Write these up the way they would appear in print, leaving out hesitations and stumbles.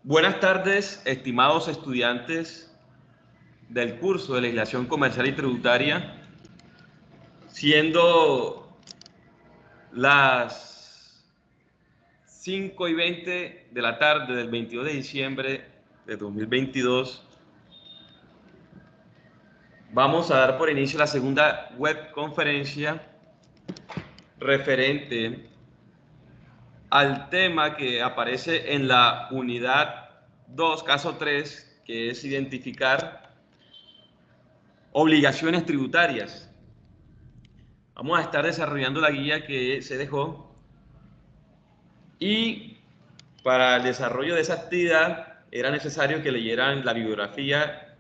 Buenas tardes, estimados estudiantes del curso de Legislación Comercial y Tributaria. Siendo las 5:20 de la tarde del 22 de diciembre de 2022, vamos a dar por inicio la segunda webconferencia referente al tema que aparece en la unidad 2, caso 3, que es identificar obligaciones tributarias. Vamos a estar desarrollando la guía que se dejó y para el desarrollo de esa actividad era necesario que leyeran la bibliografía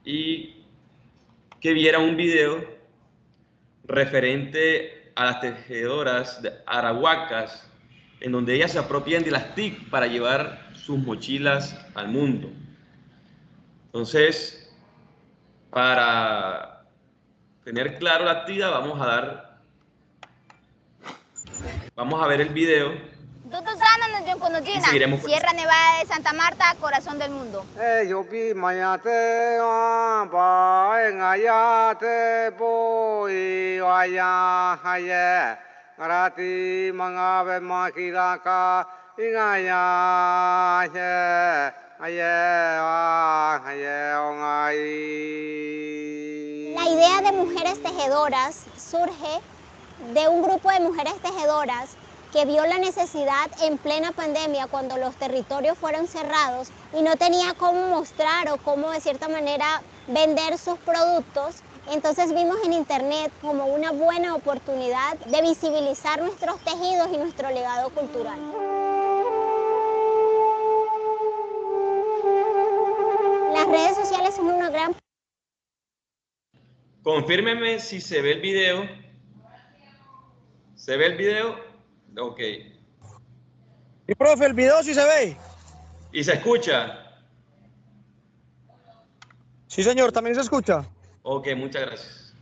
y que vieran un video referente a las tejedoras de arahuacas, en donde ellas se apropian de las TIC para llevar sus mochilas al mundo. Entonces, para tener claro la actividad, vamos a ver el video y seguiremos con Sierra Nevada de Santa Marta, corazón del mundo. La idea de mujeres tejedoras surge de un grupo de mujeres tejedoras que vio la necesidad en plena pandemia, cuando los territorios fueron cerrados y no tenía cómo mostrar o cómo de cierta manera vender sus productos. Entonces vimos en internet como una buena oportunidad de visibilizar nuestros tejidos y nuestro legado cultural. Las redes sociales son una gran... Confírmeme si se ve el video. ¿Se ve el video? Ok. Y profe, el video sí se ve. ¿Y se escucha? Sí, señor, también se escucha. Ok, muchas gracias.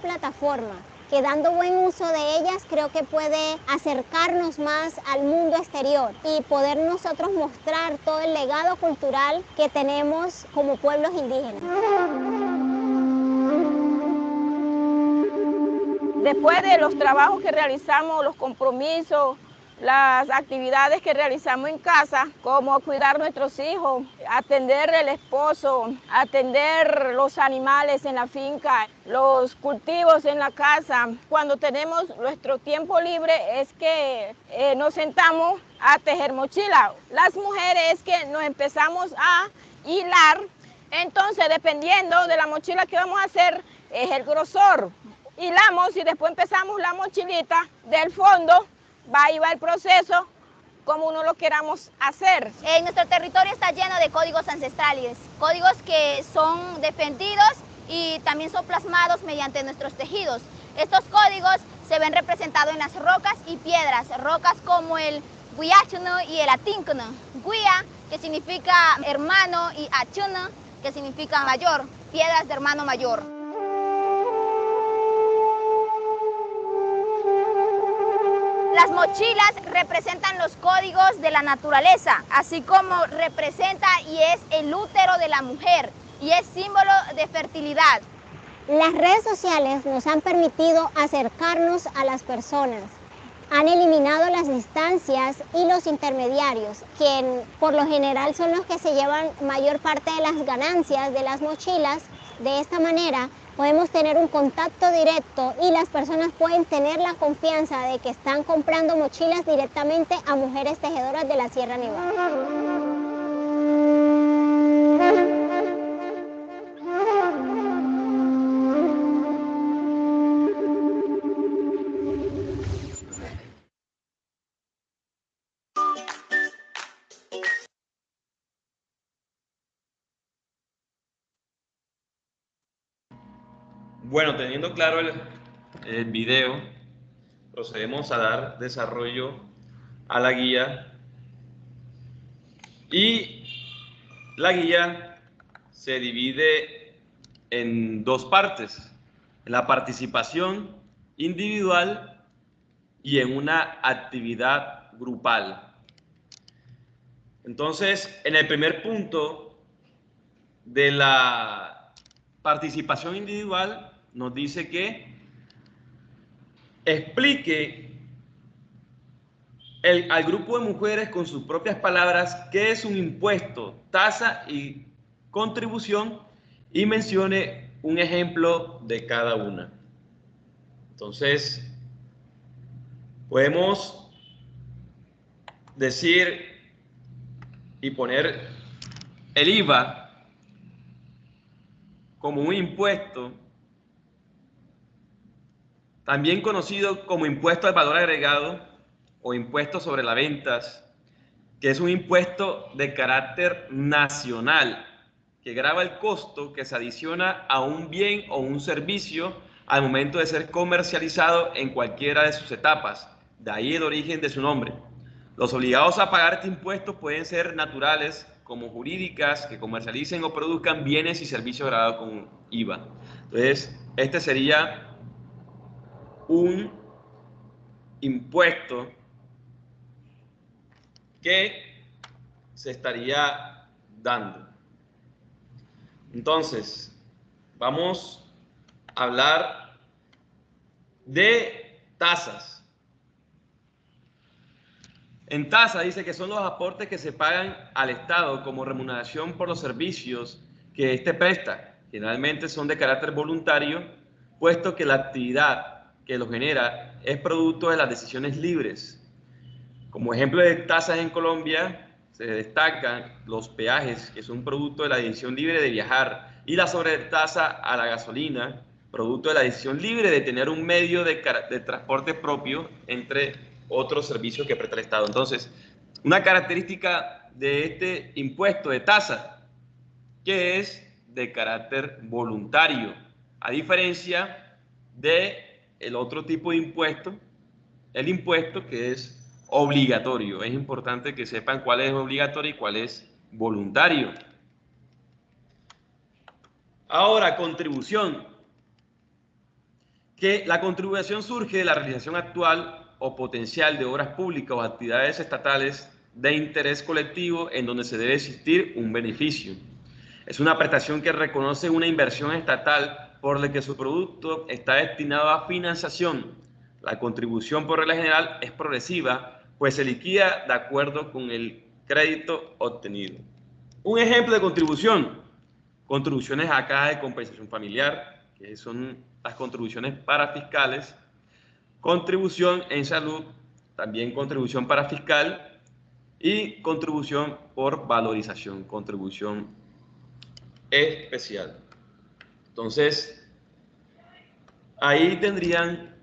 Plataforma que, dando buen uso de ellas, creo que puede acercarnos más al mundo exterior y poder nosotros mostrar todo el legado cultural que tenemos como pueblos indígenas. Después de los trabajos que realizamos, los compromisos, las actividades que realizamos en casa, como cuidar nuestros hijos, atender el esposo, atender los animales en la finca, los cultivos en la casa. Cuando tenemos nuestro tiempo libre es que nos sentamos a tejer mochila. Las mujeres que nos empezamos a hilar, entonces dependiendo de la mochila que vamos a hacer es el grosor. Hilamos y después empezamos la mochilita del fondo. Ahí va el proceso como uno lo queramos hacer. Nuestro territorio está lleno de códigos ancestrales, códigos que son defendidos y también son plasmados mediante nuestros tejidos. Estos códigos se ven representados en las rocas y piedras, rocas como el Guiachno y el Atincono. Guia, que significa hermano, y Achno, que significa mayor, piedras de hermano mayor. Las mochilas representan los códigos de la naturaleza, así como representa y es el útero de la mujer y es símbolo de fertilidad. Las redes sociales nos han permitido acercarnos a las personas. Han eliminado las distancias y los intermediarios, que por lo general son los que se llevan mayor parte de las ganancias de las mochilas. De esta manera podemos tener un contacto directo y las personas pueden tener la confianza de que están comprando mochilas directamente a mujeres tejedoras de la Sierra Nevada. Bueno, teniendo claro el video, procedemos a dar desarrollo a la guía. Y la guía se divide en dos partes: en la participación individual y en una actividad grupal. Entonces, en el primer punto de la participación individual, nos dice que explique al grupo de mujeres con sus propias palabras qué es un impuesto, tasa y contribución y mencione un ejemplo de cada una. Entonces, podemos decir y poner el IVA como un impuesto, también conocido como impuesto al valor agregado o impuesto sobre las ventas, que es un impuesto de carácter nacional que grava el costo que se adiciona a un bien o un servicio al momento de ser comercializado en cualquiera de sus etapas. De ahí el origen de su nombre. Los obligados a pagar este impuesto pueden ser naturales como jurídicas que comercialicen o produzcan bienes y servicios gravados con IVA. Entonces, este sería un impuesto que se estaría dando. Entonces, vamos a hablar de tasas. En tasa dice que son los aportes que se pagan al Estado como remuneración por los servicios que éste presta. Generalmente son de carácter voluntario, puesto que la actividad que lo genera es producto de las decisiones libres. Como ejemplo de tasas en Colombia, se destacan los peajes, que son producto de la decisión libre de viajar, y la sobretasa a la gasolina, producto de la decisión libre de tener un medio de transporte propio, entre otros servicios que presta el Estado. Entonces, una característica de este impuesto de tasa, que es de carácter voluntario, a diferencia de el otro tipo de impuesto, el impuesto que es obligatorio. Es importante que sepan cuál es obligatorio y cuál es voluntario. Ahora, contribución. Que la contribución surge de la realización actual o potencial de obras públicas o actividades estatales de interés colectivo en donde se debe existir un beneficio. Es una prestación que reconoce una inversión estatal por la que su producto está destinado a financiación. La contribución por regla general es progresiva, pues se liquida de acuerdo con el crédito obtenido. Un ejemplo de contribución: contribuciones a caja de compensación familiar, que son las contribuciones parafiscales, contribución en salud, también contribución parafiscal, y contribución por valorización, contribución especial. Entonces, ahí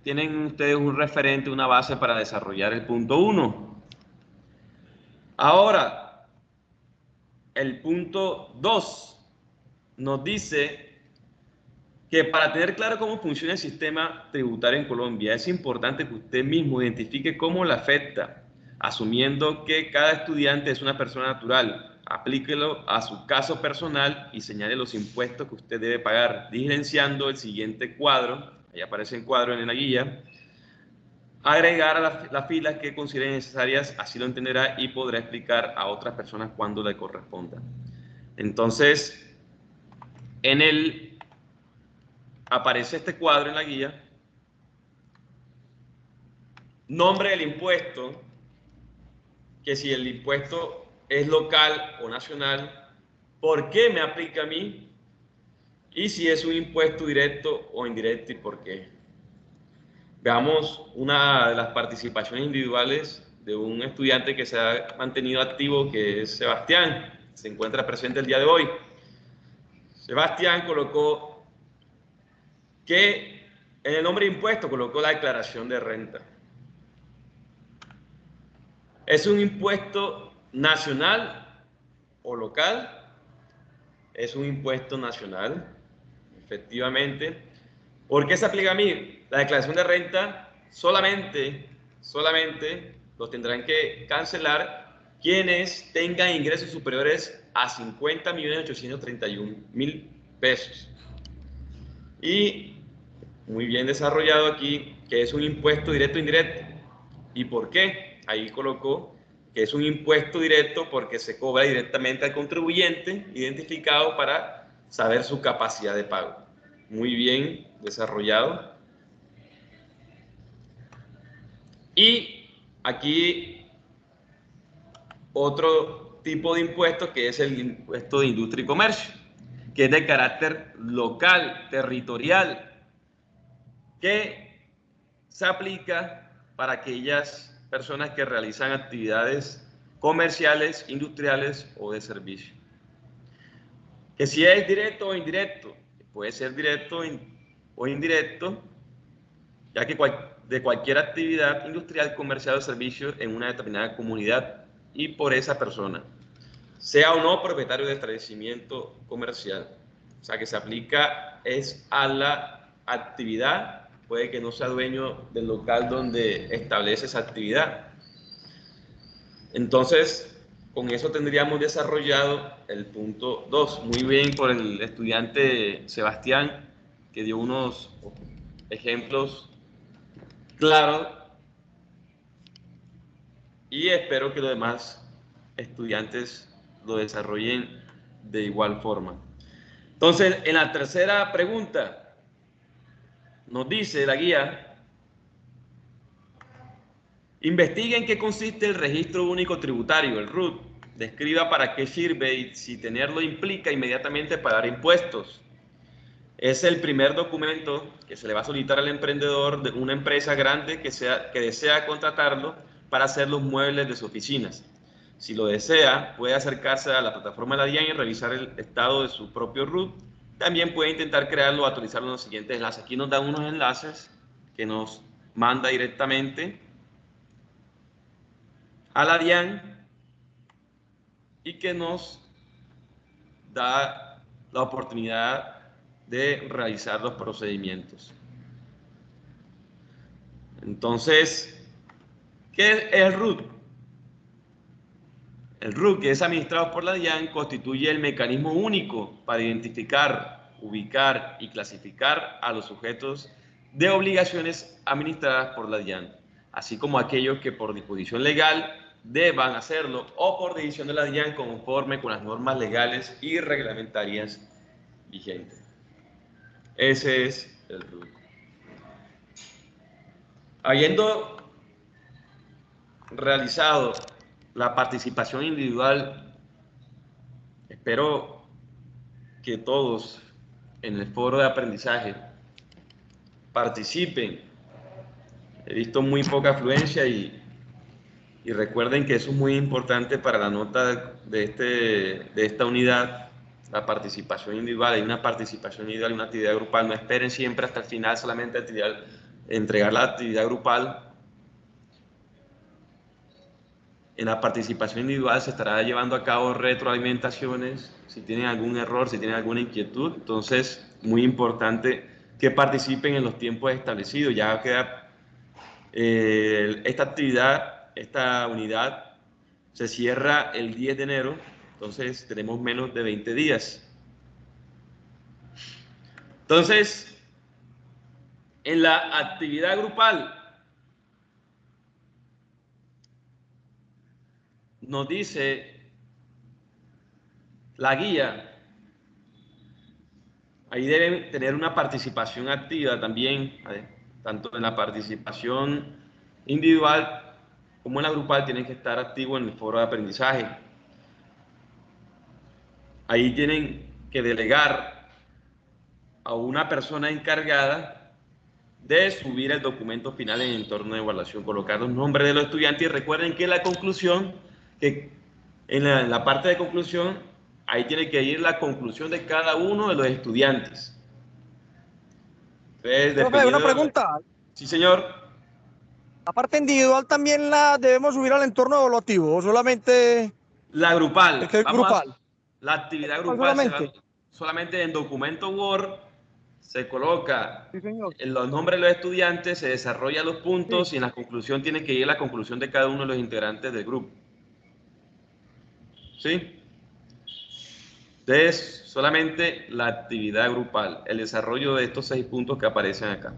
tienen ustedes un referente, una base para desarrollar el punto 1. Ahora, el punto 2 nos dice que para tener claro cómo funciona el sistema tributario en Colombia, es importante que usted mismo identifique cómo le afecta, asumiendo que cada estudiante es una persona natural. Aplíquelo a su caso personal y señale los impuestos que usted debe pagar, diligenciando el siguiente cuadro. Ahí aparece el cuadro en la guía. Agregar a las filas que considere necesarias, así lo entenderá y podrá explicar a otras personas cuando le corresponda. Entonces, aparece este cuadro en la guía. Nombre del impuesto, que si el impuesto es local o nacional, ¿por qué me aplica a mí? Y si es un impuesto directo o indirecto y por qué. Veamos una de las participaciones individuales de un estudiante que se ha mantenido activo, que es Sebastián. Se encuentra presente el día de hoy. Sebastián colocó que en el nombre de impuesto colocó la declaración de renta. ¿Es un impuesto nacional o local? Es un impuesto nacional, efectivamente. ¿Por qué se aplica a mí? La declaración de renta solamente lo tendrán que cancelar quienes tengan ingresos superiores a 50.831.000 pesos. Y muy bien desarrollado aquí, que es un impuesto directo e indirecto. ¿Y por qué? ahí colocó que es un impuesto directo porque se cobra directamente al contribuyente identificado para saber su capacidad de pago. Muy bien desarrollado. Y aquí otro tipo de impuesto que es el impuesto de industria y comercio, que es de carácter local, territorial, que se aplica para aquellas personas que realizan actividades comerciales, industriales o de servicio. Que si es directo o indirecto, puede ser directo o indirecto, ya que de cualquier actividad industrial, comercial o servicio en una determinada comunidad y por esa persona, sea o no propietario de establecimiento comercial. O sea, que se aplica es a la actividad, puede que no sea dueño del local donde establece esa actividad. Entonces, con eso tendríamos desarrollado el punto 2. Muy bien por el estudiante Sebastián, que dio unos ejemplos claros, y espero que los demás estudiantes lo desarrollen de igual forma. Entonces, en la tercera pregunta, nos dice la guía: investigue en qué consiste el Registro Único Tributario, el RUT. Describa para qué sirve y si tenerlo implica inmediatamente pagar impuestos. Es el primer documento que se le va a solicitar al emprendedor de una empresa grande que desea contratarlo para hacer los muebles de sus oficinas. Si lo desea, puede acercarse a la plataforma de la DIAN y revisar el estado de su propio RUT. También puede intentar crearlo o actualizarlo en los siguientes enlaces. Aquí nos dan unos enlaces que nos manda directamente a la DIAN y que nos da la oportunidad de realizar los procedimientos. Entonces, ¿qué es el RUT? El RUT, que es administrado por la DIAN, constituye el mecanismo único para identificar, ubicar y clasificar a los sujetos de obligaciones administradas por la DIAN, así como aquellos que por disposición legal deban hacerlo o por decisión de la DIAN conforme con las normas legales y reglamentarias vigentes. Ese es el RUT. Habiendo realizado la participación individual, espero que todos en el foro de aprendizaje participen. He visto muy poca afluencia y recuerden que eso es muy importante para la nota de esta unidad, la participación individual. Hay una participación individual y una actividad grupal. No esperen siempre hasta el final solamente entregar la actividad grupal. En la participación individual se estará llevando a cabo retroalimentaciones, si tienen algún error, si tienen alguna inquietud. Entonces, muy importante que participen en los tiempos establecidos. Ya queda esta actividad, esta unidad se cierra el 10 de enero, entonces tenemos menos de 20 días. Entonces, en la actividad grupal, nos dice la guía, ahí deben tener una participación activa también, tanto en la participación individual como en la grupal tienen que estar activos en el foro de aprendizaje. Ahí tienen que delegar a una persona encargada de subir el documento final en el entorno de evaluación, colocar los nombres de los estudiantes y recuerden que la conclusión, que en la parte de conclusión, ahí tiene que ir la conclusión de cada uno de los estudiantes. Entonces, Profe, una pregunta. Sí, señor. La parte individual también la debemos subir al entorno evaluativo, o solamente la grupal. Es que es grupal. La actividad grupal solamente. Solamente en documento Word se coloca Sí, señor. los nombres de los estudiantes, se desarrollan los puntos sí. Y en la conclusión tiene que ir la conclusión de cada uno de los integrantes del grupo. ¿Sí? Entonces, solamente la actividad grupal, el desarrollo de estos 6 puntos que aparecen acá.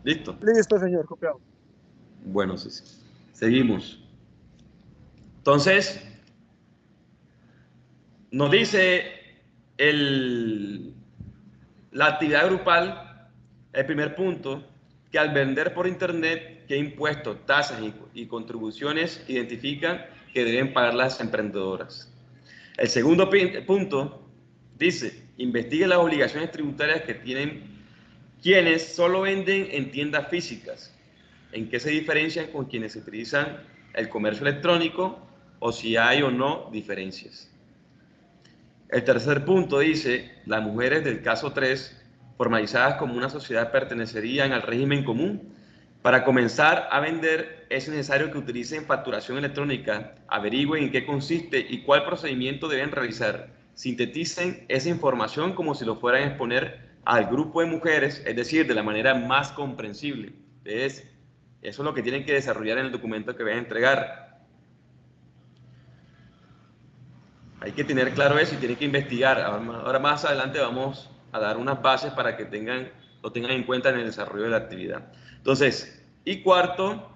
¿Listo? Listo, señor, copiado. Bueno, sí. Seguimos. Entonces, nos dice la actividad grupal, el primer punto, que al vender por internet, qué impuestos, tasas y contribuciones identifican que deben pagar las emprendedoras. El segundo punto dice, investigue las obligaciones tributarias que tienen quienes solo venden en tiendas físicas, en qué se diferencian con quienes utilizan el comercio electrónico o si hay o no diferencias. El tercer punto dice, las mujeres del caso 3, formalizadas como una sociedad, pertenecerían al régimen común. Para comenzar a vender es necesario que utilicen facturación electrónica, averigüen en qué consiste y cuál procedimiento deben realizar. Sinteticen esa información como si lo fueran a exponer al grupo de mujeres, es decir, de la manera más comprensible. Entonces, eso es lo que tienen que desarrollar en el documento que van a entregar. Hay que tener claro eso y tienen que investigar. Ahora más adelante vamos a dar unas bases para que lo tengan en cuenta en el desarrollo de la actividad. Entonces, y cuarto,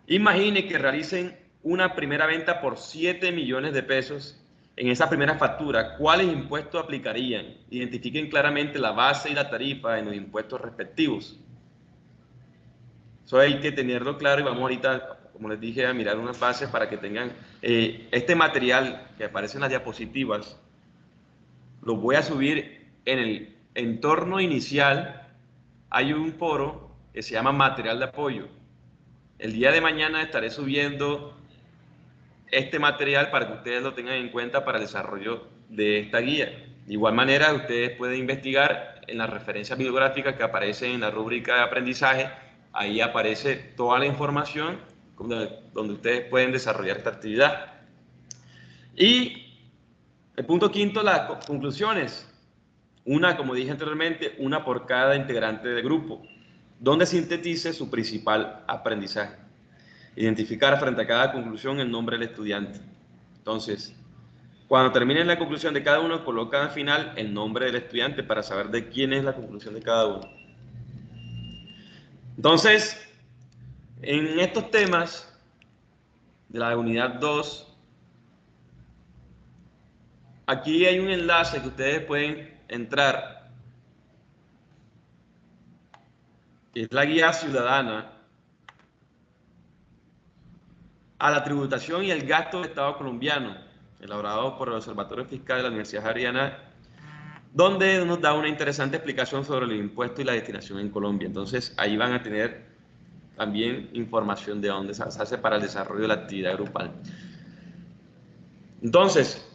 imagine que realicen una primera venta por 7 millones de pesos. En esa primera factura, ¿cuáles impuestos aplicarían? Identifiquen claramente la base y la tarifa en los impuestos respectivos. Eso hay que tenerlo claro y vamos ahorita, como les dije, a mirar unas bases para que tengan este material que aparece en las diapositivas. Lo voy a subir en el entorno inicial. Hay un foro que se llama material de apoyo. El día de mañana estaré subiendo este material para que ustedes lo tengan en cuenta para el desarrollo de esta guía. De igual manera, ustedes pueden investigar en las referencias bibliográficas que aparecen en la rúbrica de aprendizaje. Ahí aparece toda la información donde ustedes pueden desarrollar esta actividad. Y el punto quinto, las conclusiones. Una, como dije anteriormente, una por cada integrante del grupo, donde sintetice su principal aprendizaje. Identificar frente a cada conclusión el nombre del estudiante. Entonces, cuando terminen la conclusión de cada uno, colocan al final el nombre del estudiante para saber de quién es la conclusión de cada uno. Entonces, en estos temas de la unidad 2, aquí hay un enlace que ustedes pueden entrar, que es la guía ciudadana a la tributación y el gasto del Estado colombiano, elaborado por el Observatorio Fiscal de la Universidad Javeriana, donde nos da una interesante explicación sobre el impuesto y la destinación en Colombia. Entonces, ahí van a tener también información de dónde se hace para el desarrollo de la actividad grupal. Entonces,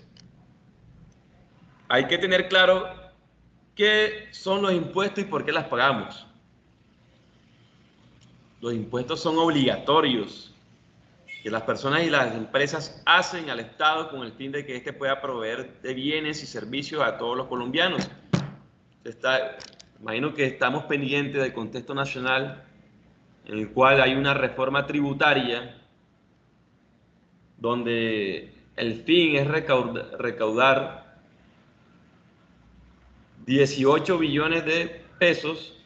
hay que tener claro qué son los impuestos y por qué las pagamos. Los impuestos son obligatorios que las personas y las empresas hacen al Estado con el fin de que éste pueda proveer de bienes y servicios a todos los colombianos. Imagino que estamos pendientes del contexto nacional en el cual hay una reforma tributaria donde el fin es recaudar 18 billones de pesos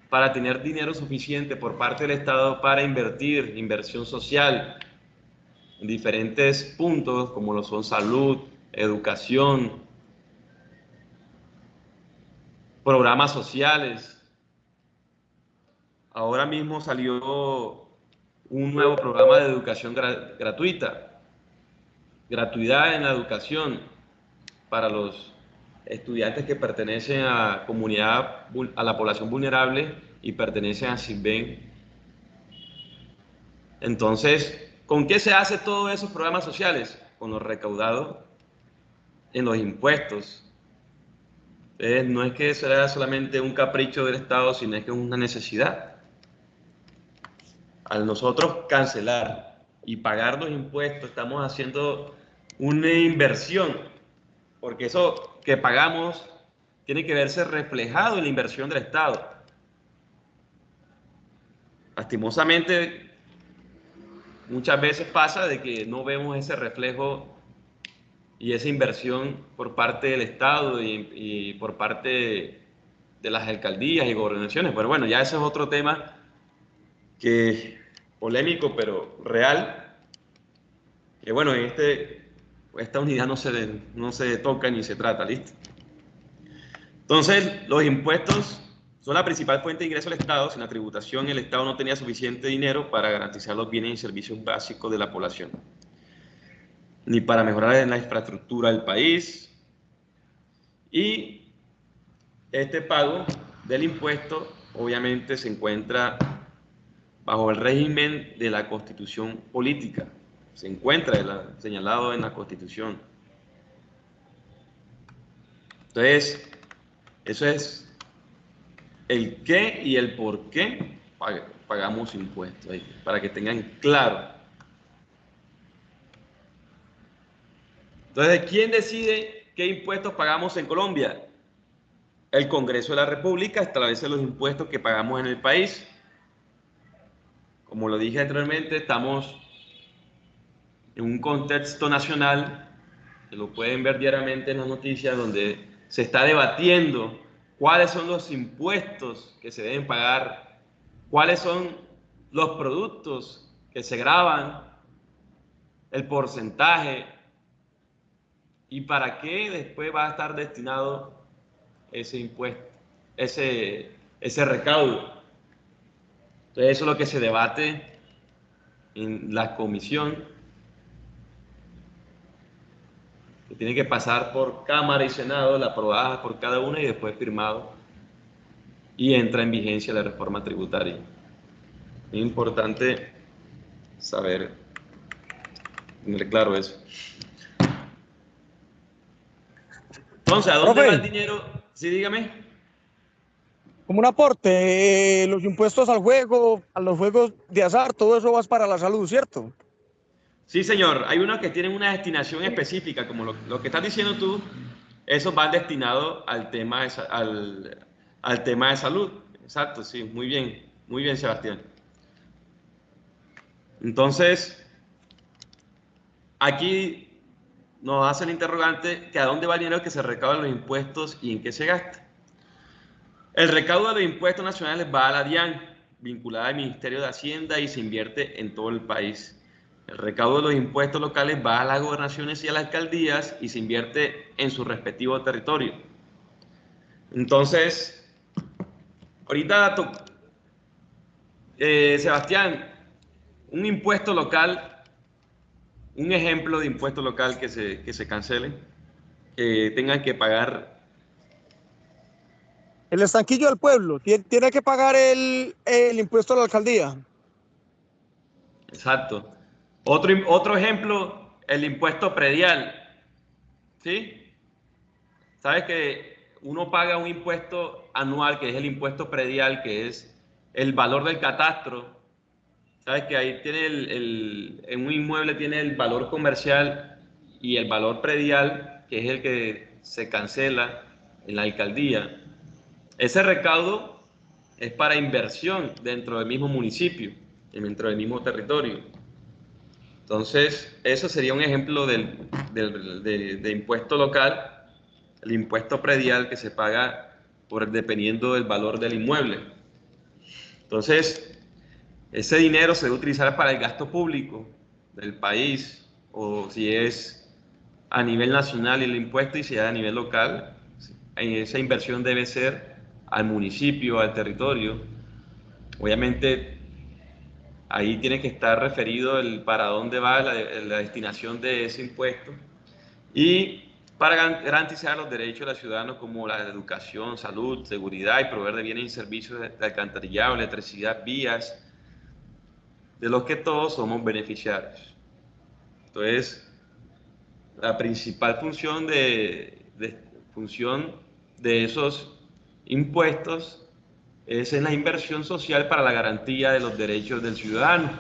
para tener dinero suficiente por parte del Estado para inversión social en diferentes puntos como lo son salud, educación, programas sociales. Ahora mismo salió un nuevo programa de educación gratuita, gratuidad en la educación para los estudiantes que pertenecen a la población vulnerable y pertenecen a SISBEN. Entonces, ¿con qué se hace todos esos programas sociales? Con lo recaudado en los impuestos. Entonces, no es que sea solamente un capricho del Estado, sino es que es una necesidad. Al nosotros cancelar y pagar los impuestos, estamos haciendo una inversión, porque eso que pagamos tiene que verse reflejado en la inversión del Estado. Lastimosamente, muchas veces pasa de que no vemos ese reflejo y esa inversión por parte del Estado y por parte de las alcaldías y gobernaciones. Pero bueno, ya ese es otro tema que polémico, pero real, que bueno, en esta unidad no se toca ni se trata, ¿listo? Entonces, los impuestos son la principal fuente de ingreso del Estado. Sin la tributación, el Estado no tenía suficiente dinero para garantizar los bienes y servicios básicos de la población, ni para mejorar la infraestructura del país. Y este pago del impuesto, obviamente, se encuentra bajo el régimen de la Constitución política. Se encuentra señalado en la Constitución. Entonces, eso es el qué y el por qué pagamos impuestos, para que tengan claro. Entonces, ¿quién decide qué impuestos pagamos en Colombia? El Congreso de la República establece los impuestos que pagamos en el país. Como lo dije anteriormente, estamos en un contexto nacional, que lo pueden ver diariamente en las noticias, donde se está debatiendo cuáles son los impuestos que se deben pagar, cuáles son los productos que se gravan, el porcentaje y para qué después va a estar destinado ese impuesto, ese recaudo. Entonces eso es lo que se debate en la comisión, que tiene que pasar por Cámara y Senado, la aprobada por cada una y después firmado, y entra en vigencia la reforma tributaria. Es importante saber, tener claro eso. Entonces, ¿a dónde va el dinero? Sí, dígame. Como un aporte, los impuestos al juego, a los juegos de azar, todo eso va para la salud, ¿cierto? Sí, señor. Hay unos que tienen una destinación específica, como lo que estás diciendo tú, esos van destinados al tema de salud. Exacto, sí, muy bien, Sebastián. Entonces, aquí nos hace el interrogante que a dónde va el dinero que se recauda los impuestos y en qué se gasta. El recaudo de los impuestos nacionales va a la DIAN, vinculada al Ministerio de Hacienda, y se invierte en todo el país. El recaudo de los impuestos locales va a las gobernaciones y a las alcaldías y se invierte en su respectivo territorio. Entonces, ahorita, Sebastián, un impuesto local, un ejemplo de impuesto local que se cancele, que tengan que pagar. El estanquillo del pueblo tiene que pagar el impuesto a la alcaldía. Exacto. Otro ejemplo, el impuesto predial. ¿Sí? Sabes que uno paga un impuesto anual, que es el impuesto predial, que es el valor del catastro. Sabes que ahí tiene en un inmueble tiene el valor comercial y el valor predial, que es el que se cancela en la alcaldía. Ese recaudo es para inversión dentro del mismo municipio, dentro del mismo territorio. Entonces, eso sería un ejemplo de impuesto local, el impuesto predial que se paga dependiendo del valor del inmueble. Entonces, ese dinero se debe utilizar para el gasto público del país, o si es a nivel nacional el impuesto y si es a nivel local, esa inversión debe ser al municipio, al territorio. Obviamente, ahí tiene que estar referido para dónde va la destinación de ese impuesto y para garantizar los derechos de los ciudadanos como la educación, salud, seguridad y proveer de bienes y servicios de alcantarillado, electricidad, vías, de los que todos somos beneficiarios. Entonces, la principal función de esos impuestos es en la inversión social para la garantía de los derechos del ciudadano.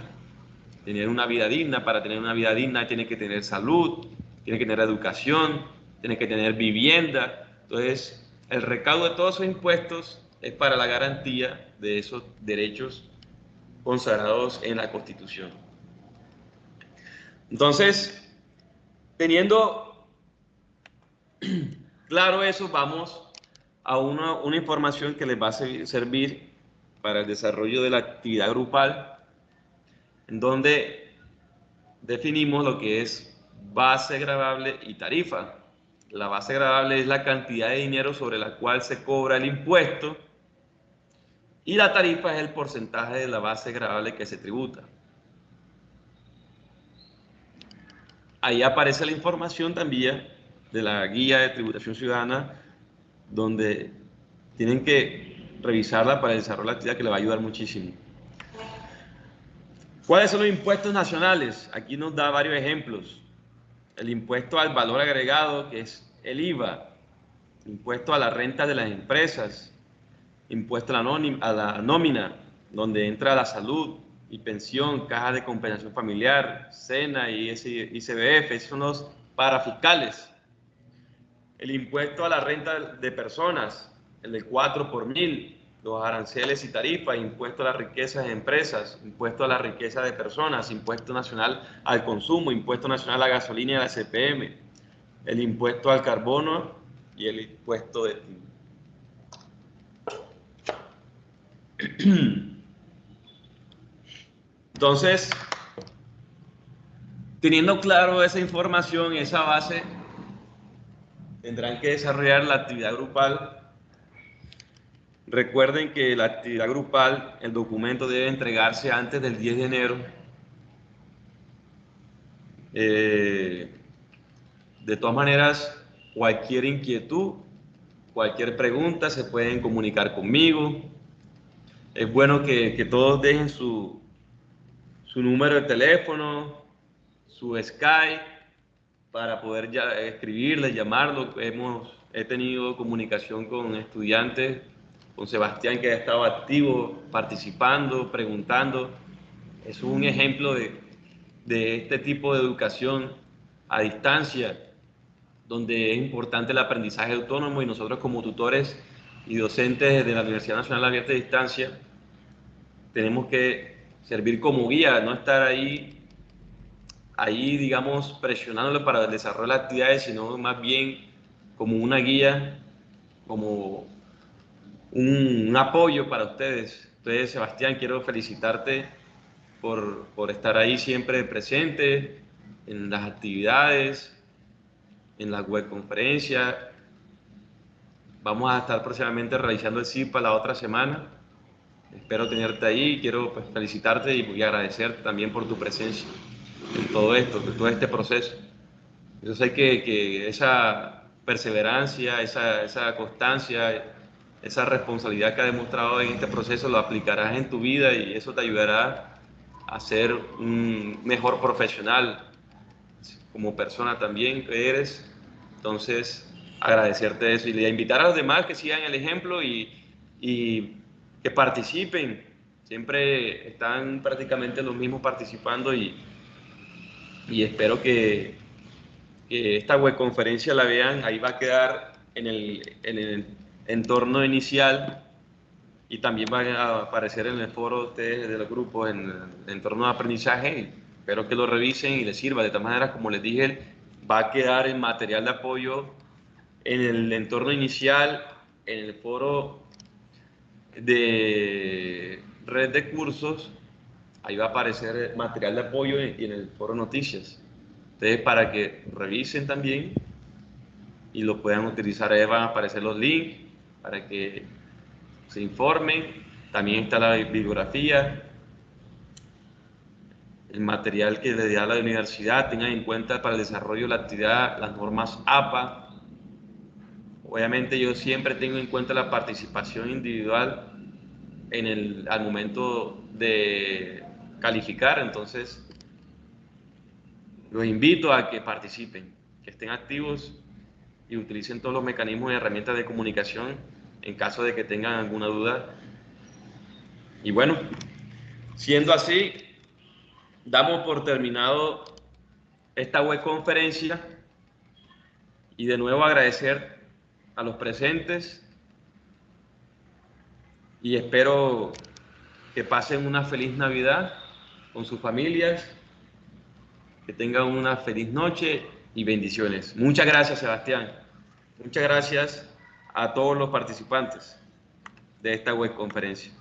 Tener una vida digna, para tener una vida digna tiene que tener salud, tiene que tener educación, tiene que tener vivienda. Entonces, el recaudo de todos esos impuestos es para la garantía de esos derechos consagrados en la Constitución. Entonces, teniendo claro eso, vamos a una información que les va a servir para el desarrollo de la actividad grupal. en donde definimos lo que es base gravable y tarifa. La base gravable es la cantidad de dinero sobre la cual se cobra el impuesto y la tarifa es el porcentaje de la base gravable que se tributa. Ahí aparece la información también de la guía de tributación ciudadana, donde tienen que revisarla para el desarrollo de la actividad, que le va a ayudar muchísimo. ¿Cuáles son los impuestos nacionales? Aquí nos da varios ejemplos. El impuesto al valor agregado, que es el IVA, impuesto a la renta de las empresas, impuesto a la nómina, donde entra la salud y pensión, caja de compensación familiar, SENA y ICBF, esos son los parafiscales. El impuesto a la renta de personas, el del 4 por 1000, los aranceles y tarifas, impuesto a las riquezas de empresas, impuesto a la riqueza de personas, impuesto nacional al consumo, impuesto nacional a la gasolina y a la CPM, el impuesto al carbono y el impuesto de Entonces, teniendo claro esa información, esa base, tendrán que desarrollar la actividad grupal. Recuerden que la actividad grupal, el documento debe entregarse antes del 10 de enero. De todas maneras, cualquier inquietud, cualquier pregunta se pueden comunicar conmigo. Es bueno que todos dejen su número de teléfono, su Skype, para poder escribirles, llamarlo. He tenido comunicación con estudiantes, con Sebastián, que ha estado activo, participando, preguntando. Es un ejemplo de este tipo de educación a distancia, donde es importante el aprendizaje autónomo, y nosotros como tutores y docentes de la Universidad Nacional Abierta de Distancia tenemos que servir como guía, no estar ahí digamos, presionándole para el desarrollo de las actividades, sino más bien como una guía, como un apoyo para ustedes. Entonces, Sebastián, quiero felicitarte por estar ahí siempre presente en las actividades, en las webconferencias. Vamos a estar próximamente realizando el CIPA la otra semana. Espero tenerte ahí. Quiero felicitarte y agradecerte también por tu presencia en todo esto, en todo este proceso. Yo sé que esa perseverancia, esa constancia, esa responsabilidad que has demostrado en este proceso lo aplicarás en tu vida, y eso te ayudará a ser un mejor profesional, como persona también que eres. Entonces, agradecerte eso y invitar a los demás que sigan el ejemplo y que participen. Siempre están prácticamente los mismos participando, y espero que esta webconferencia la vean. Ahí va a quedar en el entorno inicial, y también va a aparecer en el foro de ustedes, de los grupos, en el entorno de aprendizaje. Espero que lo revisen y les sirva. De tal manera, como les dije, va a quedar el material de apoyo en el entorno inicial, en el foro de red de cursos. Ahí va a aparecer material de apoyo, y en el foro noticias. Entonces, para que revisen también y lo puedan utilizar, ahí van a aparecer los links para que se informen. También está la bibliografía, el material que les da la universidad. Tengan en cuenta para el desarrollo de la actividad las normas APA. Obviamente yo siempre tengo en cuenta la participación individual al momento de calificar. Entonces, los invito a que participen, que estén activos y utilicen todos los mecanismos y herramientas de comunicación en caso de que tengan alguna duda. Y bueno, siendo así, damos por terminado esta webconferencia, y de nuevo agradecer a los presentes, y espero que pasen una feliz Navidad con sus familias, que tengan una feliz noche y bendiciones. Muchas gracias, Sebastián. Muchas gracias a todos los participantes de esta webconferencia.